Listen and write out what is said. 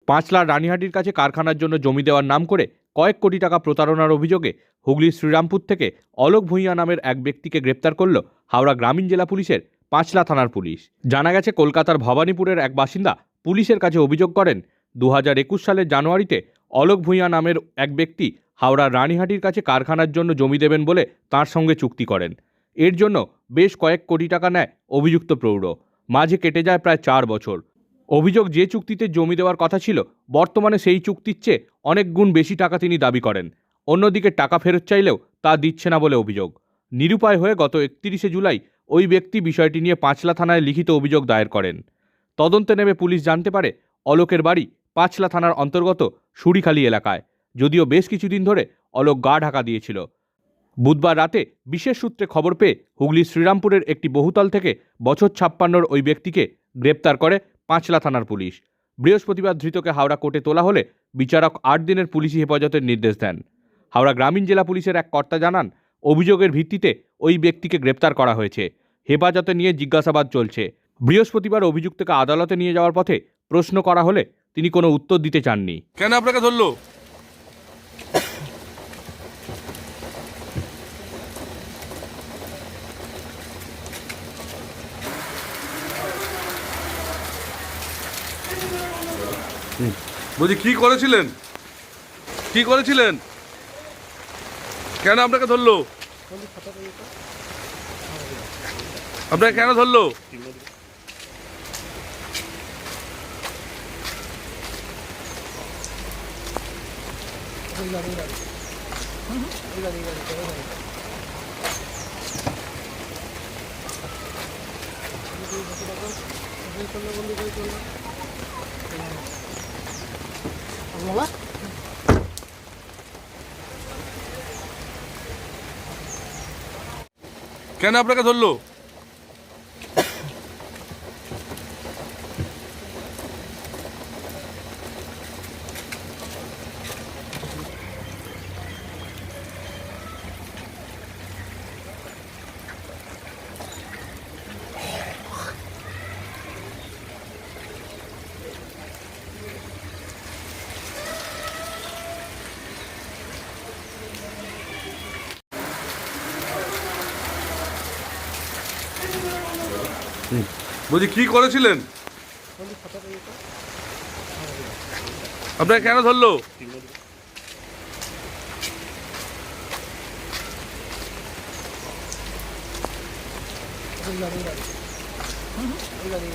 পাঁচলা রানীহাটির কাছে কারখানার জন্য জমি দেওয়ার নাম করে কয়েক কোটি টাকা প্রতারণার অভিযোগে হুগলির শ্রীরামপুর থেকে অলোক ভূঁইয়া নামের এক ব্যক্তিকে গ্রেপ্তার করল হাওড়া গ্রামীণ জেলা পুলিশের পাঁচলা থানার পুলিশ। জানা গেছে, কলকাতার ভবানীপুরের এক বাসিন্দা পুলিশের কাছে অভিযোগ করেন 2021 সালের জানুয়ারিতে অলোক ভূঁইয়া নামের এক ব্যক্তি হাওড়া রানীহাটির কাছে কারখানার জন্য জমি দেবেন বলে তার সঙ্গে চুক্তি করেন। এর জন্য বেশ কয়েক কোটি টাকা নেয় অভিযুক্ত প্রৌঢ়। মাঝে কেটে যায় প্রায় 4 বছর। অভিযোগ, যে চুক্তিতে জমি দেওয়ার কথা ছিল বর্তমানে সেই চুক্তির চেয়ে অনেক গুণ বেশি টাকা তিনি দাবি করেন। অন্যদিকে টাকা ফেরত চাইলেও তা দিচ্ছে না বলে অভিযোগ। নিরুপায় হয়ে গত 31শে জুলাই ওই ব্যক্তি বিষয়টি নিয়ে পাঁচলা থানায় লিখিত অভিযোগ দায়ের করেন। তদন্তে নেমে পুলিশ জানতে পারে অলোকের বাড়ি পাঁচলা থানার অন্তর্গত সুরিখালি এলাকায়। যদিও বেশ কিছুদিন ধরে অলোক গা ঢাকা দিয়েছিল। বুধবার রাতে বিশেষ সূত্রে খবর পেয়ে হুগলির শ্রীরামপুরের একটি বহুতল থেকে বছর 56-র ওই ব্যক্তিকে গ্রেপ্তার করে পাঁচলা থানার পুলিশ। বৃহস্পতিবার ধৃতকে হাওড়া কোর্টে তোলা হলে বিচারক 8 দিনের পুলিশি হেফাজতের নির্দেশ দেন। হাওড়া গ্রামীণ জেলা পুলিশের এক কর্তা জানান, অভিযোগের ভিত্তিতে ওই ব্যক্তিকে গ্রেপ্তার করা হয়েছে। হেফাজতে নিয়ে জিজ্ঞাসাবাদ চলছে। বৃহস্পতিবার অভিযুক্তকে আদালতে নিয়ে যাওয়ার পথে প্রশ্ন করা হলে তিনি কোনো উত্তর দিতে চাননি। কেন আপনাকে ধরলো? বলছি কি করেছিলেন? কি করেছিলেন? কেন আপনাকে ধরলো? আপনাকে কেন ধরলো? কেন আপনাকে ধরলো? বলছি কি করেছিলেন? আপনাকে কেন ধরলো? এই গাড়ি